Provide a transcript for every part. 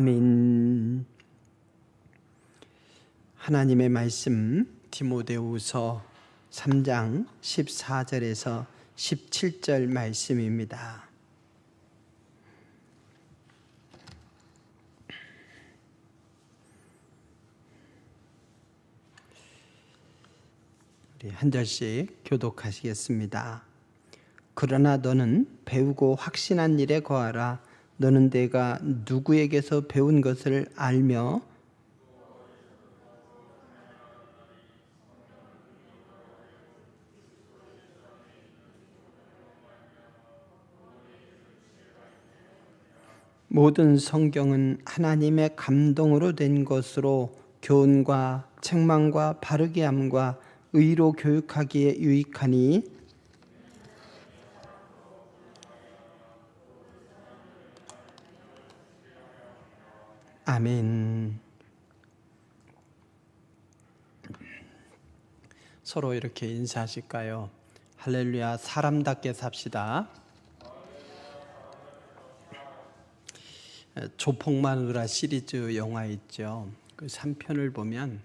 아멘. 하나님의 말씀 디모데후서 3장 14절에서 17절 말씀입니다. 우리 한 절씩 교독하시겠습니다. 그러나 너는 배우고 확신한 일에 거하라. 너는 내가 누구에게서 배운 것을 알며 모든 성경은 하나님의 감동으로 된 것으로 교훈과 책망과 바르게 함과 의로 교육하기에 유익하니 아멘. 서로 이렇게 인사하실까요? 할렐루야. 사람답게 삽시다. 조폭마누라 시리즈 영화 있죠. 그 3편을 보면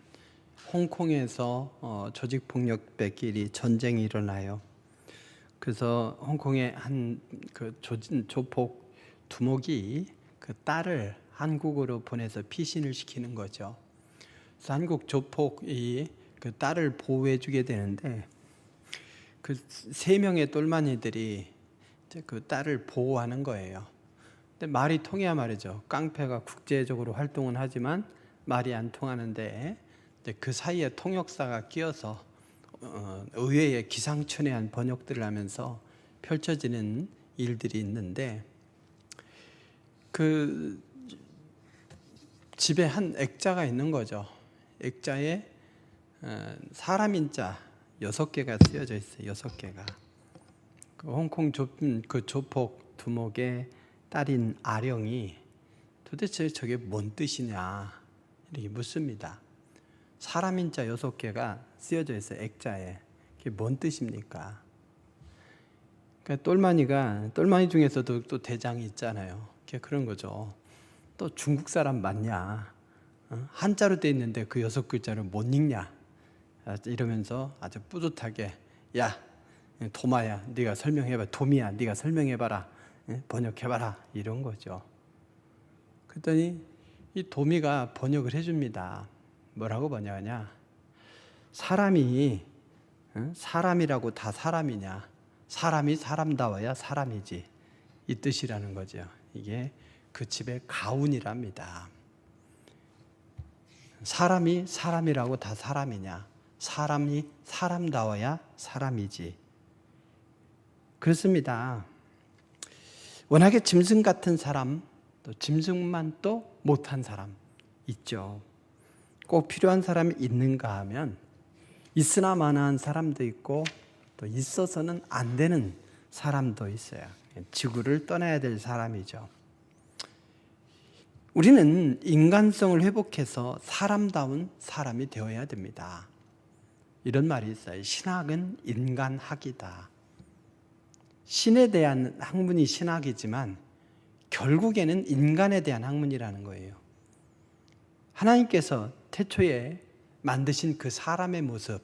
홍콩에서 조직폭력배끼리 전쟁이 일어나요. 그래서 홍콩의 한 그 조폭 두목이 그 딸을 한국으로 보내서 피신을 시키는 거죠. 그래서 한국 조폭이 그 딸을 보호해주게 되는데 그 3명의 똘마니들이 이제 그 딸을 보호하는 거예요. 근데 말이 통해야 말이죠. 깡패가 국제적으로 활동은 하지만 말이 안 통하는데 그 사이에 통역사가 끼어서 의외의 기상천외한 번역들을 하면서 펼쳐지는 일들이 있는데 그 집에 한 액자가 있는 거죠. 액자에 사람 인자 6개가 쓰여져 있어요. 6개가. 그 홍콩 그 조폭 두목의 딸인 아령이 도대체 저게 뭔 뜻이냐 이렇게 묻습니다. 사람 인자 6개가 쓰여져 있어요. 액자에. 그게 뭔 뜻입니까? 그러니까 똘마니 중에서도 또 대장이 있잖아요. 그런 거죠. 또 중국 사람 맞냐? 한자로 돼 있는데 그 6글자를 못 읽냐? 이러면서 아주 뿌듯하게 야 도마야 네가 설명해봐. 도미야 네가 설명해봐라. 번역해봐라. 이런 거죠. 그랬더니 이 도미가 번역을 해줍니다. 뭐라고 번역하냐? 사람이 사람이라고 다 사람이냐? 사람이 사람다워야 사람이지. 이 뜻이라는 거죠. 이게 그 집의 가훈이랍니다. 사람이 사람이라고 다 사람이냐? 사람이 사람다워야 사람이지. 그렇습니다. 워낙에 짐승 같은 사람, 또 짐승만 또 못한 사람 있죠. 꼭 필요한 사람이 있는가 하면 있으나 마나한 사람도 있고 또 있어서는 안 되는 사람도 있어요. 지구를 떠나야 될 사람이죠. 우리는 인간성을 회복해서 사람다운 사람이 되어야 됩니다. 이런 말이 있어요. 신학은 인간학이다. 신에 대한 학문이 신학이지만 결국에는 인간에 대한 학문이라는 거예요. 하나님께서 태초에 만드신 그 사람의 모습,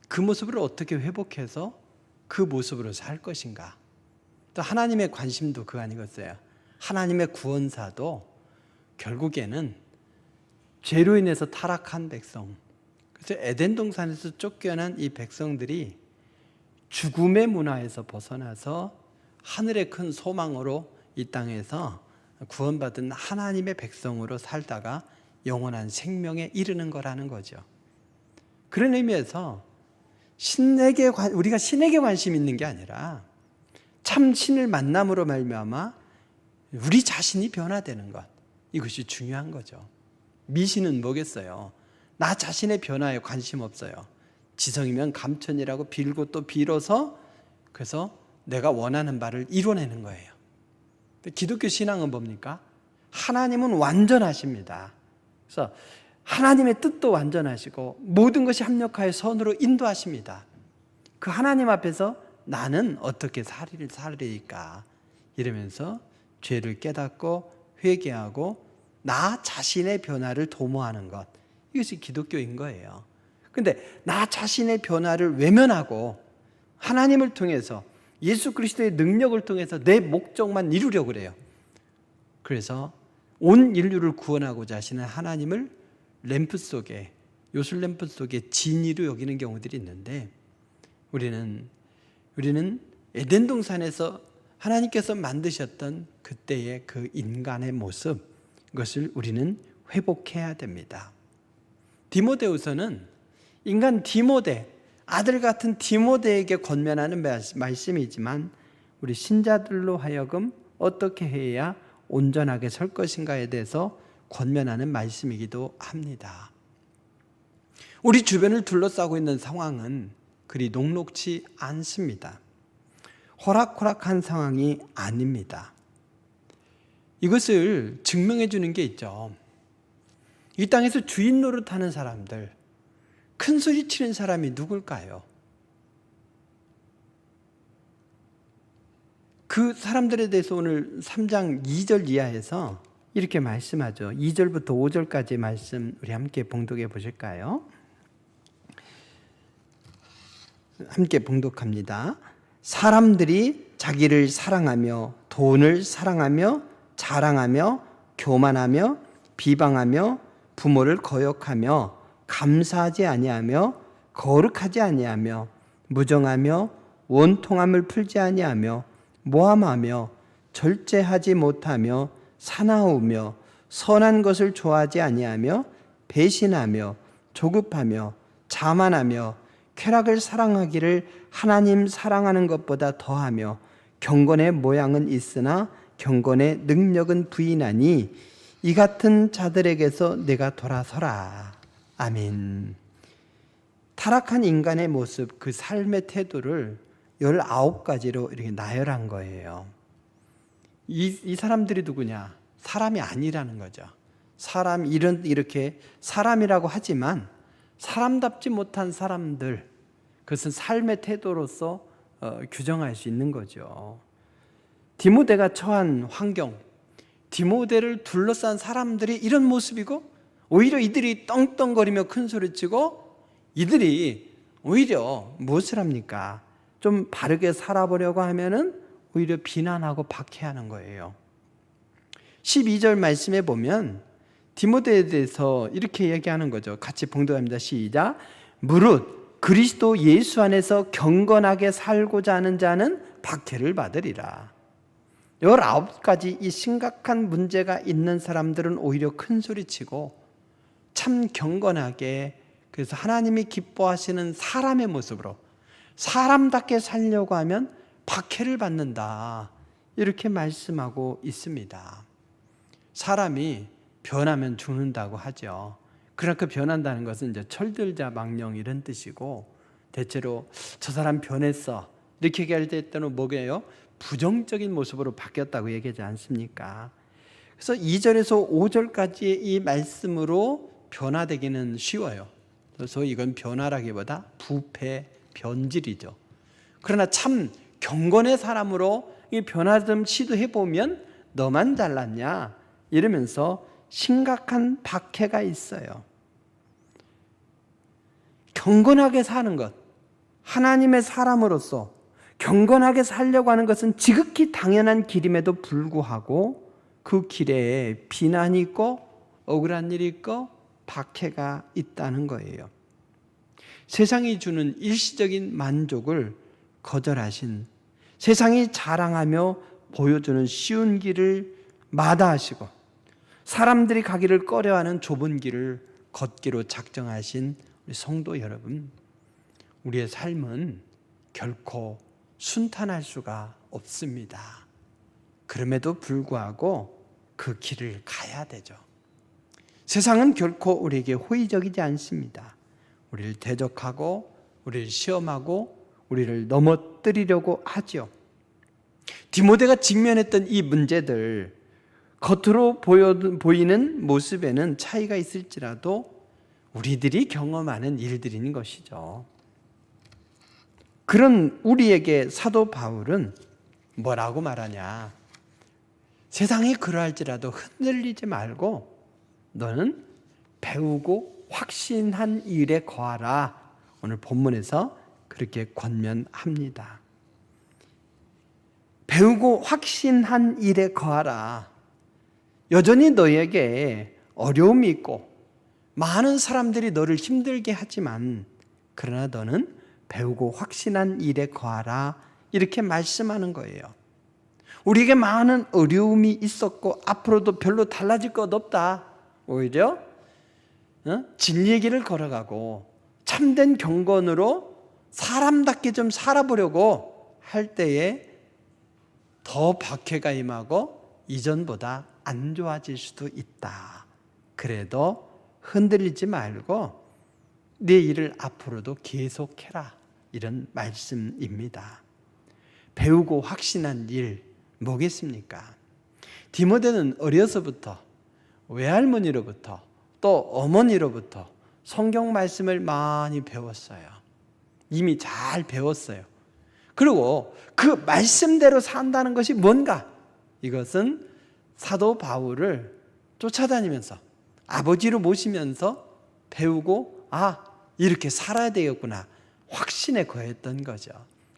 그 모습을 어떻게 회복해서 그 모습으로 살 것인가. 또 하나님의 관심도 그거 아니겠어요. 하나님의 구원사도 결국에는 죄로 인해서 타락한 백성, 그래서 에덴 동산에서 쫓겨난 이 백성들이 죽음의 문화에서 벗어나서 하늘의 큰 소망으로 이 땅에서 구원받은 하나님의 백성으로 살다가 영원한 생명에 이르는 거라는 거죠. 그런 의미에서 우리가 신에게 관심 있는 게 아니라 참 신을 만남으로 말미암아 우리 자신이 변화되는 것, 이것이 중요한 거죠. 미신은 뭐겠어요? 나 자신의 변화에 관심 없어요. 지성이면 감천이라고 빌고 또 빌어서 그래서 내가 원하는 바를 이뤄내는 거예요. 기독교 신앙은 뭡니까? 하나님은 완전하십니다. 그래서 하나님의 뜻도 완전하시고 모든 것이 합력하여 선으로 인도하십니다. 그 하나님 앞에서 나는 어떻게 살리까 이러면서 죄를 깨닫고 회개하고 나 자신의 변화를 도모하는 것, 이것이 기독교인 거예요. 근데 나 자신의 변화를 외면하고 하나님을 통해서 예수 그리스도의 능력을 통해서 내 목적만 이루려고 그래요. 그래서 온 인류를 구원하고자 하시는 하나님을 램프 속에, 요술 램프 속에 진이로 여기는 경우들이 있는데, 우리는 에덴 동산에서 하나님께서 만드셨던 그때의 그 인간의 모습, 그것을 우리는 회복해야 됩니다. 디모데후서는 인간 디모데, 아들 같은 디모데에게 권면하는 말씀이지만 우리 신자들로 하여금 어떻게 해야 온전하게 설 것인가에 대해서 권면하는 말씀이기도 합니다. 우리 주변을 둘러싸고 있는 상황은 그리 녹록지 않습니다. 호락호락한 상황이 아닙니다. 이것을 증명해 주는 게 있죠. 이 땅에서 주인 노릇하는 사람들, 큰 소리 치는 사람이 누굴까요? 그 사람들에 대해서 오늘 3장 2절 이하에서 이렇게 말씀하죠. 2절부터 5절까지 말씀 우리 함께 봉독해 보실까요? 함께 봉독합니다. 사람들이 자기를 사랑하며 돈을 사랑하며 자랑하며 교만하며 비방하며 부모를 거역하며 감사하지 아니하며 거룩하지 아니하며 무정하며 원통함을 풀지 아니하며 모함하며 절제하지 못하며 사나우며 선한 것을 좋아하지 아니하며 배신하며 조급하며 자만하며 쾌락을 사랑하기를 하나님 사랑하는 것보다 더하며 경건의 모양은 있으나 경건의 능력은 부인하니 이 같은 자들에게서 내가 돌아서라. 아멘. 타락한 인간의 모습, 그 삶의 태도를 19가지로 이렇게 나열한 거예요. 이 사람들이 누구냐? 사람이 아니라는 거죠. 이렇게 사람이라고 하지만 사람답지 못한 사람들, 그것은 삶의 태도로서 규정할 수 있는 거죠. 디모데가 처한 환경, 디모데를 둘러싼 사람들이 이런 모습이고, 오히려 이들이 떵떵거리며 큰 소리치고 이들이 오히려 무엇을 합니까? 좀 바르게 살아보려고 하면은 오히려 비난하고 박해하는 거예요. 12절 말씀에 보면 디모데에 대해서 이렇게 얘기하는 거죠. 같이 봉독합니다. 시작. 무릇 그리스도 예수 안에서 경건하게 살고자 하는 자는 박해를 받으리라. 19가지 이 심각한 문제가 있는 사람들은 오히려 큰 소리치고 참 경건하게, 그래서 하나님이 기뻐하시는 사람의 모습으로 사람답게 살려고 하면 박해를 받는다, 이렇게 말씀하고 있습니다. 사람이 변하면 죽는다고 하죠. 그렇게 변한다는 것은 이제 철들자 망령 이런 뜻이고, 대체로 저 사람 변했어 이렇게 얘기할 때는 뭐게요? 부정적인 모습으로 바뀌었다고 얘기하지 않습니까? 그래서 2절에서 5절까지의 이 말씀으로 변화되기는 쉬워요. 그래서 이건 변화라기보다 부패, 변질이죠. 그러나 참 경건의 사람으로 이 변화 좀 시도해보면 너만 잘났냐 이러면서 심각한 박해가 있어요. 경건하게 사는 것, 하나님의 사람으로서 경건하게 살려고 하는 것은 지극히 당연한 길임에도 불구하고 그 길에 비난이 있고 억울한 일이 있고 박해가 있다는 거예요. 세상이 주는 일시적인 만족을 거절하신, 세상이 자랑하며 보여주는 쉬운 길을 마다하시고 사람들이 가기를 꺼려하는 좁은 길을 걷기로 작정하신 우리 성도 여러분, 우리의 삶은 결코 순탄할 수가 없습니다. 그럼에도 불구하고 그 길을 가야 되죠. 세상은 결코 우리에게 호의적이지 않습니다. 우리를 대적하고 우리를 시험하고 우리를 넘어뜨리려고 하죠. 디모데가 직면했던 이 문제들, 겉으로 보이는 모습에는 차이가 있을지라도 우리들이 경험하는 일들인 것이죠. 그런 우리에게 사도 바울은 뭐라고 말하냐? 세상이 그러할지라도 흔들리지 말고 너는 배우고 확신한 일에 거하라. 오늘 본문에서 그렇게 권면합니다. 배우고 확신한 일에 거하라. 여전히 너에게 어려움이 있고 많은 사람들이 너를 힘들게 하지만 그러나 너는 배우고 확신한 일에 거하라. 이렇게 말씀하는 거예요. 우리에게 많은 어려움이 있었고 앞으로도 별로 달라질 것 없다. 오히려 진리의 길을 걸어가고 참된 경건으로 사람답게 좀 살아보려고 할 때에 더 박해가 임하고 이전보다 안 좋아질 수도 있다. 그래도 흔들리지 말고 네 일을 앞으로도 계속해라. 이런 말씀입니다. 배우고 확신한 일 뭐겠습니까? 디모데는 어려서부터 외할머니로부터 또 어머니로부터 성경 말씀을 많이 배웠어요. 이미 잘 배웠어요. 그리고 그 말씀대로 산다는 것이 뭔가? 이것은 사도 바울을 쫓아다니면서 아버지로 모시면서 배우고 이렇게 살아야 되겠구나 확신에 거했던 거죠.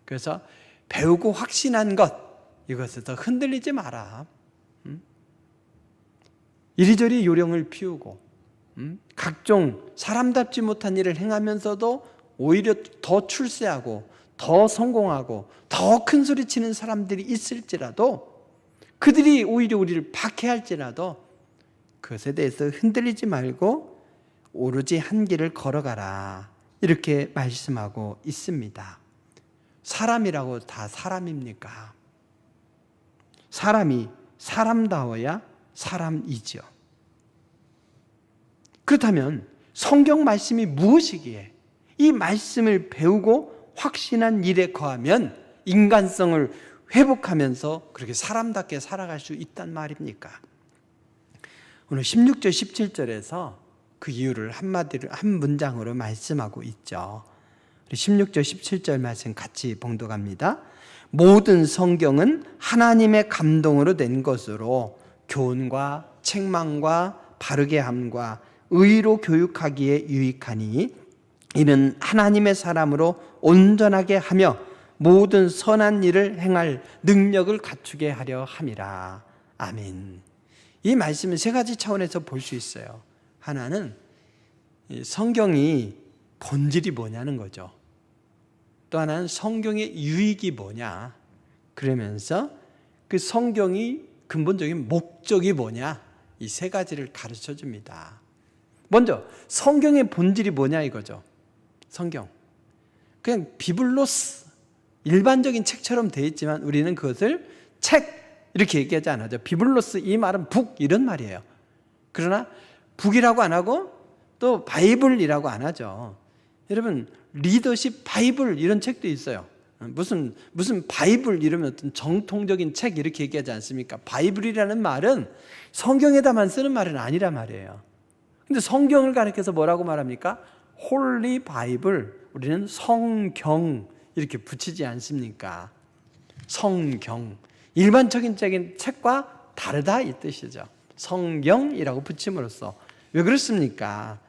그래서 배우고 확신한 것, 이것을 더 흔들리지 마라. 이리저리 요령을 피우고 각종 사람답지 못한 일을 행하면서도 오히려 더 출세하고 더 성공하고 더 큰 소리 치는 사람들이 있을지라도 그들이 오히려 우리를 박해할지라도 그것에 대해서 흔들리지 말고 오로지 한 길을 걸어가라. 이렇게 말씀하고 있습니다. 사람이라고 다 사람입니까? 사람이 사람다워야 사람이죠. 그렇다면 성경 말씀이 무엇이기에 이 말씀을 배우고 확신한 일에 거하면 인간성을 회복하면서 그렇게 사람답게 살아갈 수 있단 말입니까? 오늘 16절 17절에서 그 이유를 한마디로 한 문장으로 말씀하고 있죠. 16절 17절 말씀 같이 봉독합니다. 모든 성경은 하나님의 감동으로 낸 것으로 교훈과 책망과 바르게 함과 의로 교육하기에 유익하니 이는 하나님의 사람으로 온전하게 하며 모든 선한 일을 행할 능력을 갖추게 하려 함이라. 아멘. 이 말씀은 세 가지 차원에서 볼 수 있어요. 하나는 성경이 본질이 뭐냐는 거죠. 또 하나는 성경의 유익이 뭐냐. 그러면서 그 성경이 근본적인 목적이 뭐냐. 이 세 가지를 가르쳐 줍니다. 먼저 성경의 본질이 뭐냐 이거죠. 성경. 그냥 비블로스, 일반적인 책처럼 되어 있지만 우리는 그것을 책 이렇게 얘기하지 않아죠. 비블로스 이 말은 북 이런 말이에요. 그러나 북이라고 안 하고 또 바이블이라고 안 하죠. 여러분 리더십 바이블 이런 책도 있어요. 무슨 바이블 이러면 어떤 정통적인 책 이렇게 얘기하지 않습니까? 바이블이라는 말은 성경에다만 쓰는 말은 아니란 말이에요. 근데 성경을 가리켜서 뭐라고 말합니까? 홀리 바이블, 우리는 성경 이렇게 붙이지 않습니까? 성경, 일반적인 책과 다르다 이 뜻이죠. 성경이라고 붙임으로써 왜 그렇습니까?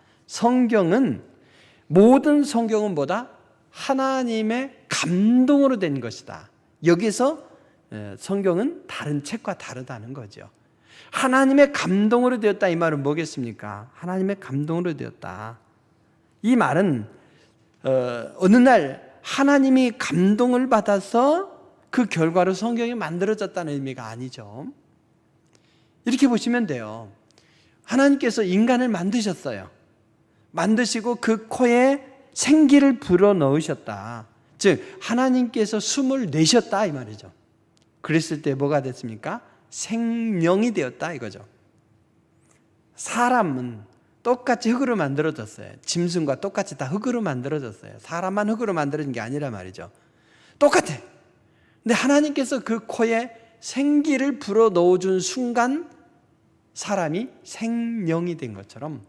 모든 성경은 뭐다? 하나님의 감동으로 된 것이다. 여기서 성경은 다른 책과 다르다는 거죠. 하나님의 감동으로 되었다 이 말은 뭐겠습니까? 하나님의 감동으로 되었다. 이 말은 어느 날 하나님이 감동을 받아서 그 결과로 성경이 만들어졌다는 의미가 아니죠. 이렇게 보시면 돼요. 하나님께서 인간을 만드셨어요. 만드시고 그 코에 생기를 불어넣으셨다. 즉 하나님께서 숨을 내셨다 이 말이죠. 그랬을 때 뭐가 됐습니까? 생명이 되었다 이거죠. 사람은 똑같이 흙으로 만들어졌어요. 짐승과 똑같이 다 흙으로 만들어졌어요. 사람만 흙으로 만들어진 게 아니란 말이죠. 똑같아. 근데 하나님께서 그 코에 생기를 불어넣어준 순간 사람이 생명이 된 것처럼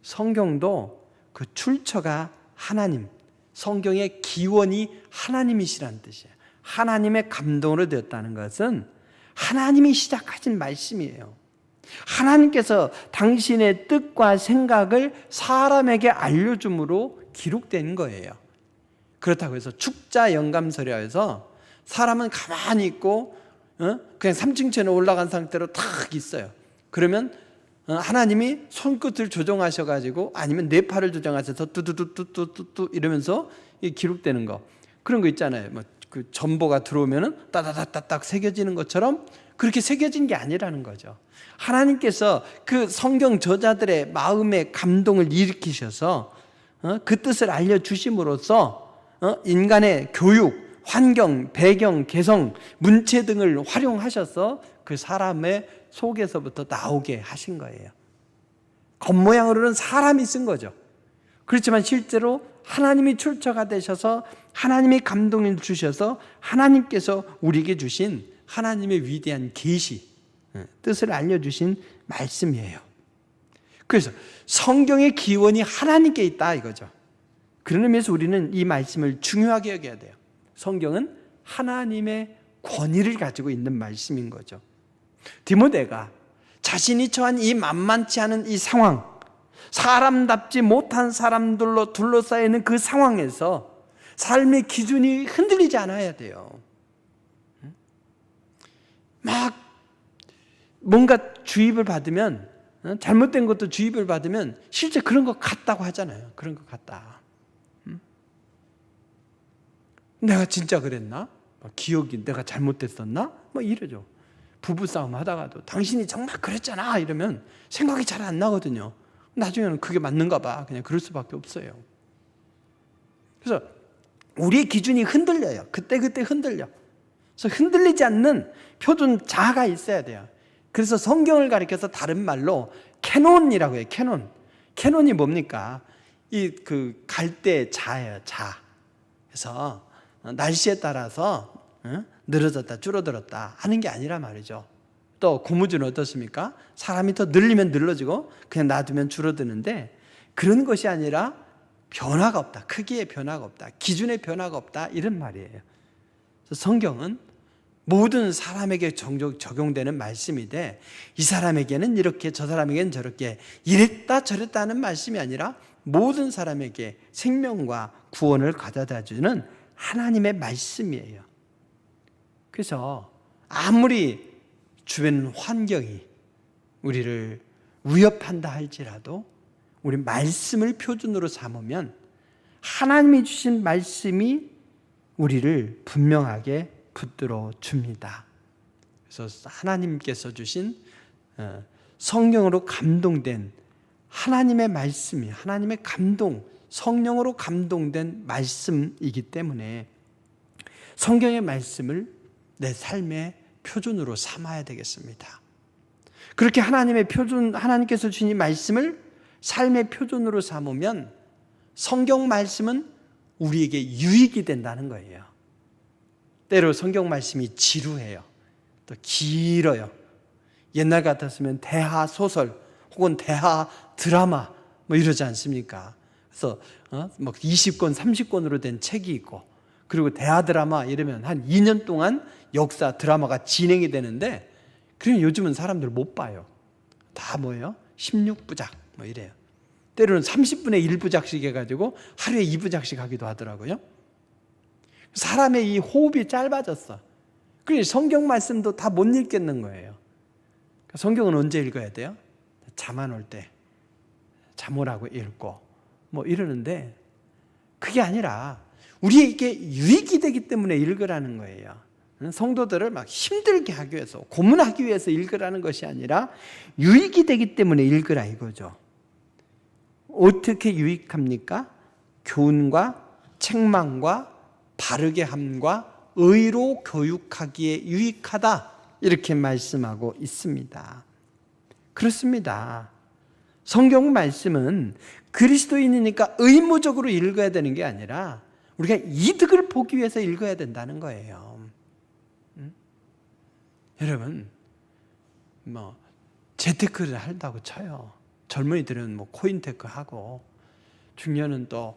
성경도 그 출처가 하나님, 성경의 기원이 하나님이시라는 뜻이에요. 하나님의 감동으로 되었다는 것은 하나님이 시작하신 말씀이에요. 하나님께서 당신의 뜻과 생각을 사람에게 알려줌으로 기록된 거예요. 그렇다고 해서 축자 영감서려해서 사람은 가만히 있고 그냥 3층천에 올라간 상태로 탁 있어요. 그러면 하나님이 손끝을 조정하셔가지고 아니면 내 팔을 조정하셔서 뚜두두뚜뚜뚜 이러면서 기록되는 거, 그런 거 있잖아요. 뭐 그 전보가 들어오면은 따다다닥 새겨지는 것처럼 그렇게 새겨진 게 아니라는 거죠. 하나님께서 그 성경 저자들의 마음의 감동을 일으키셔서 그 뜻을 알려주심으로써 인간의 교육, 환경, 배경, 개성, 문체 등을 활용하셔서 그 사람의 속에서부터 나오게 하신 거예요. 겉모양으로는 사람이 쓴 거죠. 그렇지만 실제로 하나님이 출처가 되셔서 하나님이 감동을 주셔서 하나님께서 우리에게 주신 하나님의 위대한 계시, 뜻을 알려주신 말씀이에요. 그래서 성경의 기원이 하나님께 있다 이거죠. 그런 의미에서 우리는 이 말씀을 중요하게 여겨야 돼요. 성경은 하나님의 권위를 가지고 있는 말씀인 거죠. 디모데가 자신이 처한 이 만만치 않은 이 상황, 사람답지 못한 사람들로 둘러싸여 있는 그 상황에서 삶의 기준이 흔들리지 않아야 돼요. 막 뭔가 주입을 받으면, 잘못된 것도 주입을 받으면 실제 그런 것 같다고 하잖아요. 그런 것 같다. 내가 진짜 그랬나? 기억이 내가 잘못됐었나? 뭐 이러죠. 부부싸움 하다가도 당신이 정말 그랬잖아 이러면 생각이 잘 안 나거든요. 나중에는 그게 맞는가 봐. 그냥 그럴 수밖에 없어요. 그래서 우리의 기준이 흔들려요. 그때그때 흔들려. 그래서 흔들리지 않는 표준 자가 있어야 돼요. 그래서 성경을 가리켜서 다른 말로 캐논이라고 해요. 캐논. 캐논이 뭡니까? 이 그 갈대 자예요. 자. 그래서 날씨에 따라서 늘어졌다 줄어들었다 하는 게 아니라 말이죠. 또 고무줄은 어떻습니까? 사람이 더 늘리면 늘어지고 그냥 놔두면 줄어드는데 그런 것이 아니라 변화가 없다. 크기의 변화가 없다. 기준의 변화가 없다. 이런 말이에요. 그래서 성경은 모든 사람에게 적용되는 말씀인데 이 사람에게는 이렇게 저 사람에게는 저렇게 이랬다 저랬다 하는 말씀이 아니라 모든 사람에게 생명과 구원을 가져다 주는 하나님의 말씀이에요. 그래서 아무리 주변 환경이 우리를 위협한다 할지라도 우리 말씀을 표준으로 삼으면 하나님이 주신 말씀이 우리를 분명하게 붙들어 줍니다. 그래서 하나님께서 주신 성령으로 감동된 하나님의 말씀이 하나님의 감동, 성령으로 감동된 말씀이기 때문에 성경의 말씀을 내 삶의 표준으로 삼아야 되겠습니다. 그렇게 하나님의 표준, 하나님께서 주신 이 말씀을 삶의 표준으로 삼으면 성경 말씀은 우리에게 유익이 된다는 거예요. 때로 성경 말씀이 지루해요. 또 길어요. 옛날 같았으면 대하 소설 혹은 대하 드라마 뭐 이러지 않습니까? 그래서 뭐 20권, 30권으로 된 책이 있고 그리고 대하 드라마 이러면 한 2년 동안 역사 드라마가 진행이 되는데 그러면 요즘은 사람들 못 봐요. 다 뭐예요? 16부작 뭐 이래요. 때로는 30분에 1부작씩 해가지고 하루에 2부작씩 하기도 하더라고요. 사람의 이 호흡이 짧아졌어. 그래서 성경 말씀도 다 못 읽겠는 거예요. 성경은 언제 읽어야 돼요? 잠 안 올 때 잠 오라고 읽고 뭐 이러는데 그게 아니라 우리에게 유익이 되기 때문에 읽으라는 거예요. 성도들을 막 힘들게 하기 위해서 고문하기 위해서 읽으라는 것이 아니라 유익이 되기 때문에 읽으라 이거죠. 어떻게 유익합니까? 교훈과 책망과 바르게 함과 의로 교육하기에 유익하다 이렇게 말씀하고 있습니다. 그렇습니다. 성경 말씀은 그리스도인이니까 의무적으로 읽어야 되는 게 아니라 우리가 이득을 보기 위해서 읽어야 된다는 거예요. 여러분, 뭐 재테크를 한다고 쳐요. 젊은이들은 뭐 코인테크 하고 중년은 또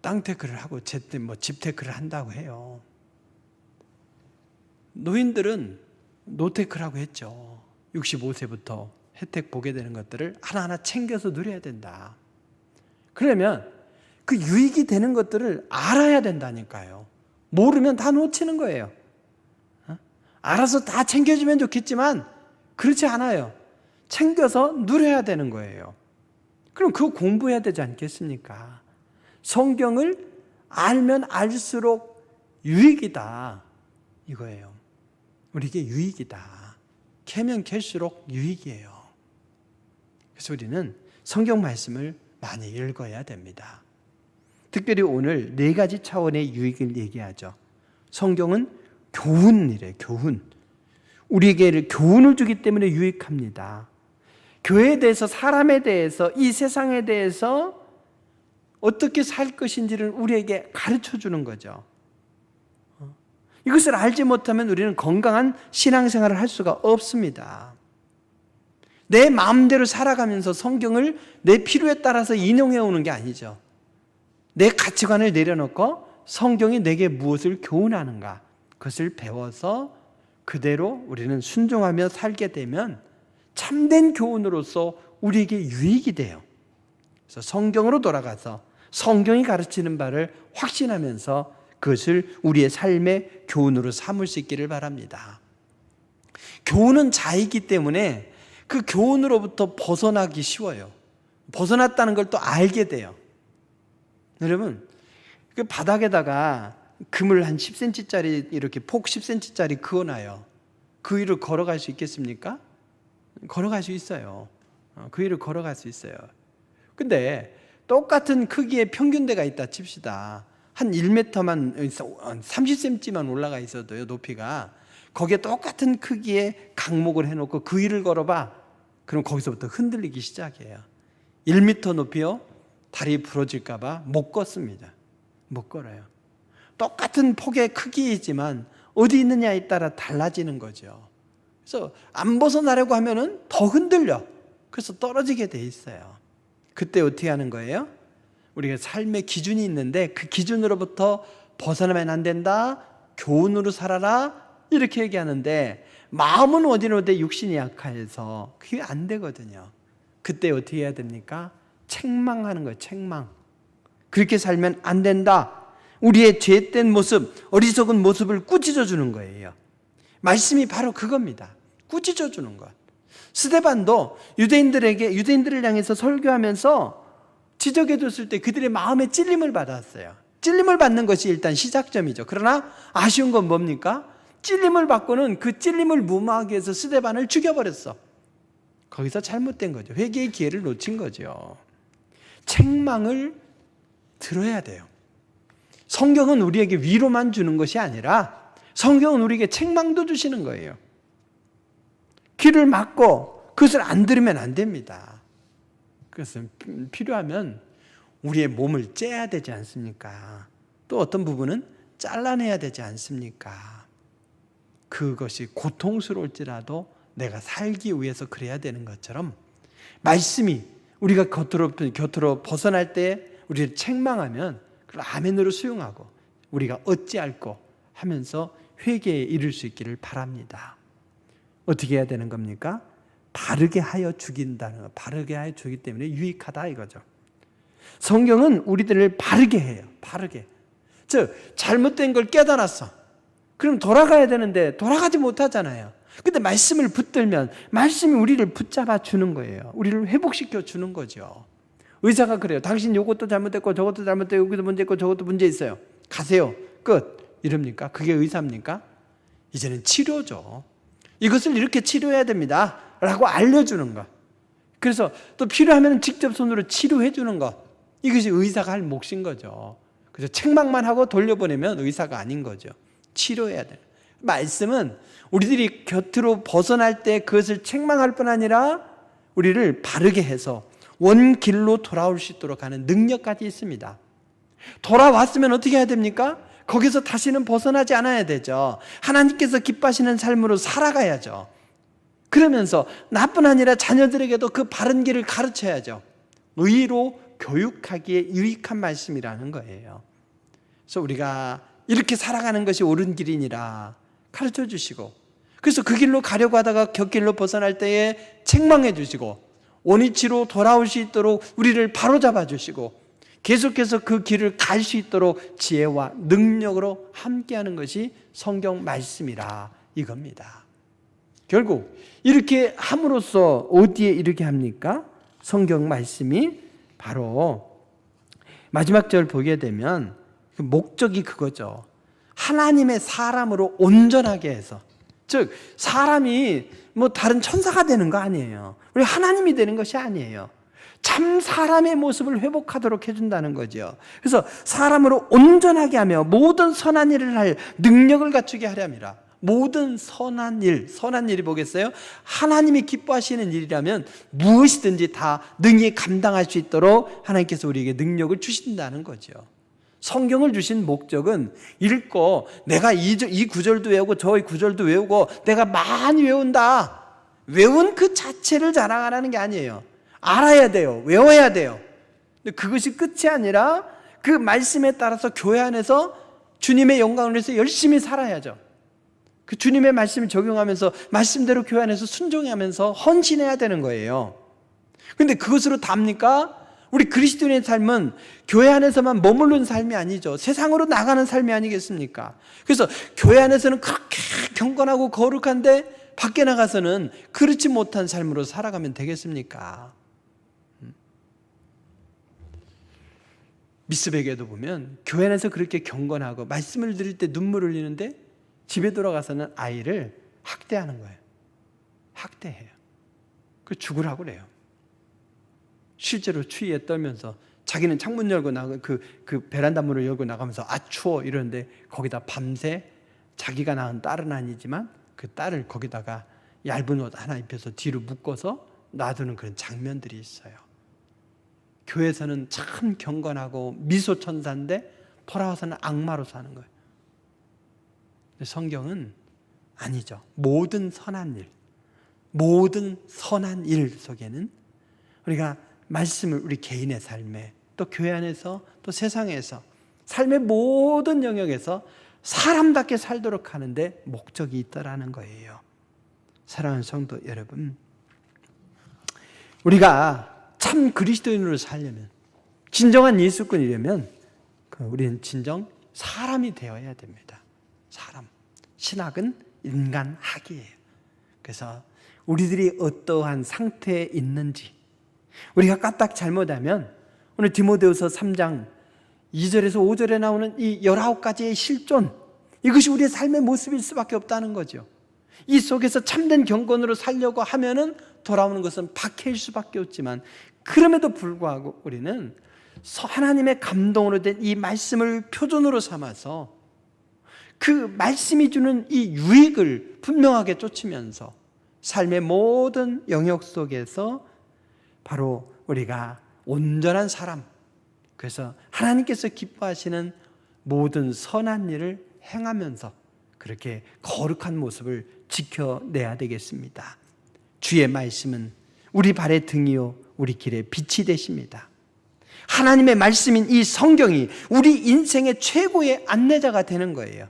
땅테크를 하고 집테크를 한다고 해요. 노인들은 노테크라고 했죠. 65세부터 혜택 보게 되는 것들을 하나하나 챙겨서 누려야 된다. 그러면 그 유익이 되는 것들을 알아야 된다니까요. 모르면 다 놓치는 거예요. 알아서 다 챙겨주면 좋겠지만 그렇지 않아요. 챙겨서 누려야 되는 거예요. 그럼 그거 공부해야 되지 않겠습니까? 성경을 알면 알수록 유익이다 이거예요. 우리에게 유익이다. 캐면 캘수록 유익이에요. 그래서 우리는 성경 말씀을 많이 읽어야 됩니다. 특별히 오늘 4가지 차원의 유익을 얘기하죠. 성경은 교훈이래요. 교훈. 우리에게 교훈을 주기 때문에 유익합니다. 교회에 대해서, 사람에 대해서, 이 세상에 대해서 어떻게 살 것인지를 우리에게 가르쳐 주는 거죠. 이것을 알지 못하면 우리는 건강한 신앙생활을 할 수가 없습니다. 내 마음대로 살아가면서 성경을 내 필요에 따라서 인용해 오는 게 아니죠. 내 가치관을 내려놓고 성경이 내게 무엇을 교훈하는가, 그것을 배워서 그대로 우리는 순종하며 살게 되면 참된 교훈으로서 우리에게 유익이 돼요. 그래서 성경으로 돌아가서 성경이 가르치는 바를 확신하면서 그것을 우리의 삶의 교훈으로 삼을 수 있기를 바랍니다. 교훈은 자이기 때문에 그 교훈으로부터 벗어나기 쉬워요. 벗어났다는 걸 또 알게 돼요. 여러분, 그 바닥에다가 금을 한 10cm짜리 이렇게 폭 10cm짜리 그어놔요. 그 위를 걸어갈 수 있겠습니까? 걸어갈 수 있어요. 그 위를 걸어갈 수 있어요. 근데 똑같은 크기의 평균대가 있다 칩시다. 한 1m만 30cm만 올라가 있어도요, 높이가. 거기에 똑같은 크기의 강목을 해놓고 그 위를 걸어봐. 그럼 거기서부터 흔들리기 시작해요. 1m 높이요, 다리 부러질까 봐 못 걷습니다. 못 걸어요. 똑같은 폭의 크기이지만 어디 있느냐에 따라 달라지는 거죠. 그래서 안 벗어나려고 하면은 더 흔들려. 그래서 떨어지게 돼 있어요. 그때 어떻게 하는 거예요? 우리가 삶의 기준이 있는데 그 기준으로부터 벗어나면 안 된다. 교훈으로 살아라. 이렇게 얘기하는데 마음은 어디로데 육신이 약해서 그게 안 되거든요. 그때 어떻게 해야 됩니까? 책망하는 거예요. 책망. 그렇게 살면 안 된다. 우리의 죄된 모습, 어리석은 모습을 꾸짖어 주는 거예요. 말씀이 바로 그겁니다. 꾸짖어 주는 것. 스데반도 유대인들을 향해서 설교하면서 지적해 줬을 때 그들의 마음에 찔림을 받았어요. 찔림을 받는 것이 일단 시작점이죠. 그러나 아쉬운 건 뭡니까? 찔림을 받고는 그 찔림을 무마하기 위해서 스데반을 죽여버렸어. 거기서 잘못된 거죠. 회개의 기회를 놓친 거죠. 책망을 들어야 돼요. 성경은 우리에게 위로만 주는 것이 아니라 성경은 우리에게 책망도 주시는 거예요. 귀를 막고 그것을 안 들으면 안 됩니다. 그래서 필요하면 우리의 몸을 째야 되지 않습니까? 또 어떤 부분은 잘라내야 되지 않습니까? 그것이 고통스러울지라도 내가 살기 위해서 그래야 되는 것처럼 말씀이 우리가 곁으로 벗어날 때 우리를 책망하면 그걸 아멘으로 수용하고 우리가 어찌할꼬 하면서 회개에 이를 수 있기를 바랍니다. 어떻게 해야 되는 겁니까? 바르게 하여 죽인다는 거. 바르게 하여 주기 때문에 유익하다 이거죠. 성경은 우리들을 바르게 해요. 바르게. 즉 잘못된 걸 깨달았어. 그럼 돌아가야 되는데 돌아가지 못하잖아요. 근데 말씀을 붙들면 말씀이 우리를 붙잡아 주는 거예요. 우리를 회복시켜 주는 거죠. 의사가 그래요. 당신 이것도 잘못됐고 저것도 잘못됐고 여기도 문제 있고 저것도 문제 있어요. 가세요. 끝. 이럽니까? 그게 의사입니까? 이제는 치료죠. 이것을 이렇게 치료해야 됩니다 라고 알려주는 것. 그래서 또 필요하면 직접 손으로 치료해 주는 것. 이것이 의사가 할 몫인 거죠. 그래서 책망만 하고 돌려보내면 의사가 아닌 거죠. 치료해야 돼요. 말씀은 우리들이 곁으로 벗어날 때 그것을 책망할 뿐 아니라 우리를 바르게 해서 원길로 돌아올 수 있도록 하는 능력까지 있습니다. 돌아왔으면 어떻게 해야 됩니까? 거기서 다시는 벗어나지 않아야 되죠. 하나님께서 기뻐하시는 삶으로 살아가야죠. 그러면서 나뿐 아니라 자녀들에게도 그 바른 길을 가르쳐야죠. 의로 교육하기에 유익한 말씀이라는 거예요. 그래서 우리가 이렇게 살아가는 것이 옳은 길이니라 가르쳐 주시고 그래서 그 길로 가려고 하다가 곁길로 벗어날 때에 책망해 주시고 원위치로 돌아올 수 있도록 우리를 바로잡아 주시고 계속해서 그 길을 갈 수 있도록 지혜와 능력으로 함께하는 것이 성경 말씀이라 이겁니다. 결국 이렇게 함으로써 어디에 이르게 합니까? 성경 말씀이 바로 마지막 절 보게 되면 그 목적이 그거죠. 하나님의 사람으로 온전하게 해서, 즉 사람이 뭐 다른 천사가 되는 거 아니에요. 우리 하나님이 되는 것이 아니에요. 참 사람의 모습을 회복하도록 해준다는 거죠. 그래서 사람으로 온전하게 하며 모든 선한 일을 할 능력을 갖추게 하려 함이라. 모든 선한 일이 뭐겠어요? 하나님이 기뻐하시는 일이라면 무엇이든지 다 능히 감당할 수 있도록 하나님께서 우리에게 능력을 주신다는 거죠. 성경을 주신 목적은 읽고 내가 이 구절도 외우고 저 구절도 외우고 내가 많이 외운다, 외운 그 자체를 자랑하라는 게 아니에요. 알아야 돼요. 외워야 돼요. 근데 그것이 끝이 아니라 그 말씀에 따라서 교회 안에서 주님의 영광을 위해서 열심히 살아야죠. 그 주님의 말씀을 적용하면서 말씀대로 교회 안에서 순종하면서 헌신해야 되는 거예요. 그런데 그것으로 답니까? 우리 그리스도인의 삶은 교회 안에서만 머무른 삶이 아니죠. 세상으로 나가는 삶이 아니겠습니까? 그래서 교회 안에서는 그렇게 경건하고 거룩한데 밖에 나가서는 그렇지 못한 삶으로 살아가면 되겠습니까? 미스백에도 보면 교회 안에서 그렇게 경건하고 말씀을 들을 때 눈물 흘리는데 집에 돌아가서는 아이를 학대하는 거예요. 학대해요. 그 죽으라고 그래요. 실제로 추위에 떨면서 자기는 창문 열고 그 베란다 문을 열고 나가면서 아 추워 이러는데 거기다 밤새 자기가 낳은 딸은 아니지만 그 딸을 거기다가 얇은 옷 하나 입혀서 뒤로 묶어서 놔두는 그런 장면들이 있어요. 교회에서는 참 경건하고 미소천사인데 돌아와서는 악마로 사는 거예요. 근데 성경은 아니죠. 모든 선한 일 속에는 우리가 말씀을 우리 개인의 삶에 또 교회 안에서 또 세상에서 삶의 모든 영역에서 사람답게 살도록 하는데 목적이 있다라는 거예요. 사랑하는 성도 여러분, 우리가 참 그리스도인으로 살려면, 진정한 예수꾼이려면 우리는 진정 사람이 되어야 됩니다. 사람. 신학은 인간학이에요. 그래서 우리들이 어떠한 상태에 있는지, 우리가 까딱 잘못하면 오늘 디모데후서 3장 2절에서 5절에 나오는 이 19가지의 실존, 이것이 우리의 삶의 모습일 수밖에 없다는 거죠. 이 속에서 참된 경건으로 살려고 하면은 돌아오는 것은 박해일 수밖에 없지만, 그럼에도 불구하고 우리는 하나님의 감동으로 된 이 말씀을 표준으로 삼아서 그 말씀이 주는 이 유익을 분명하게 쫓으면서 삶의 모든 영역 속에서 바로 우리가 온전한 사람, 그래서 하나님께서 기뻐하시는 모든 선한 일을 행하면서 그렇게 거룩한 모습을 지켜내야 되겠습니다. 주의 말씀은 우리 발의 등이요 우리 길의 빛이 되십니다. 하나님의 말씀인 이 성경이 우리 인생의 최고의 안내자가 되는 거예요.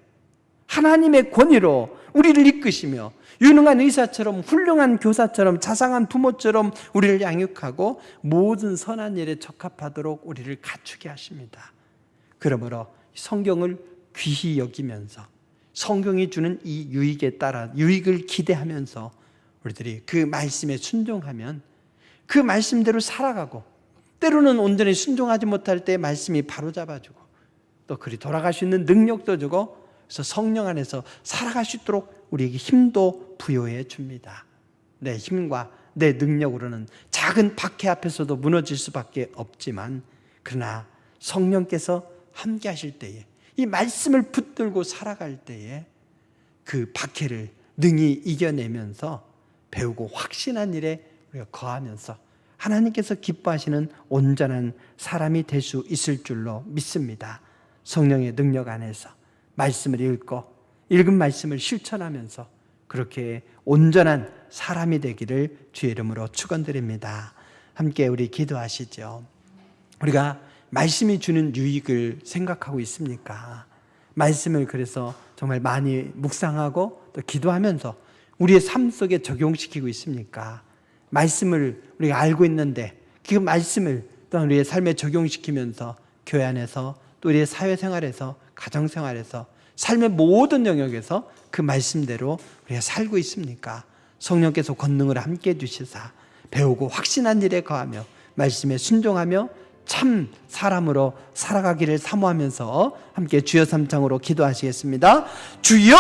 하나님의 권위로 우리를 이끄시며 유능한 의사처럼, 훌륭한 교사처럼, 자상한 부모처럼 우리를 양육하고 모든 선한 일에 적합하도록 우리를 갖추게 하십니다. 그러므로 성경을 귀히 여기면서 성경이 주는 이 유익에 따라 유익을 기대하면서 우리들이 그 말씀에 순종하면 그 말씀대로 살아가고, 때로는 온전히 순종하지 못할 때 말씀이 바로잡아주고 또 그리 돌아갈 수 있는 능력도 주고, 그래서 성령 안에서 살아갈 수 있도록 우리에게 힘도 부여해 줍니다. 내 힘과 내 능력으로는 작은 박해 앞에서도 무너질 수밖에 없지만, 그러나 성령께서 함께 하실 때에, 이 말씀을 붙들고 살아갈 때에 그 박해를 능히 이겨내면서 배우고 확신한 일에 우리가 거하면서 하나님께서 기뻐하시는 온전한 사람이 될 수 있을 줄로 믿습니다. 성령의 능력 안에서 말씀을 읽고 읽은 말씀을 실천하면서 그렇게 온전한 사람이 되기를 주의 이름으로 축원드립니다. 함께 우리 기도하시죠. 우리가 말씀이 주는 유익을 생각하고 있습니까? 말씀을 그래서 정말 많이 묵상하고 또 기도하면서 우리의 삶 속에 적용시키고 있습니까? 말씀을 우리가 알고 있는데 그 말씀을 또 우리의 삶에 적용시키면서 교회 안에서 또 우리의 사회생활에서 가정생활에서 삶의 모든 영역에서 그 말씀대로 우리가 살고 있습니까? 성령께서 권능을 함께 해주시사 배우고 확신한 일에 거하며 말씀에 순종하며 참 사람으로 살아가기를 사모하면서 함께 주여 삼창으로 기도하시겠습니다. 주여!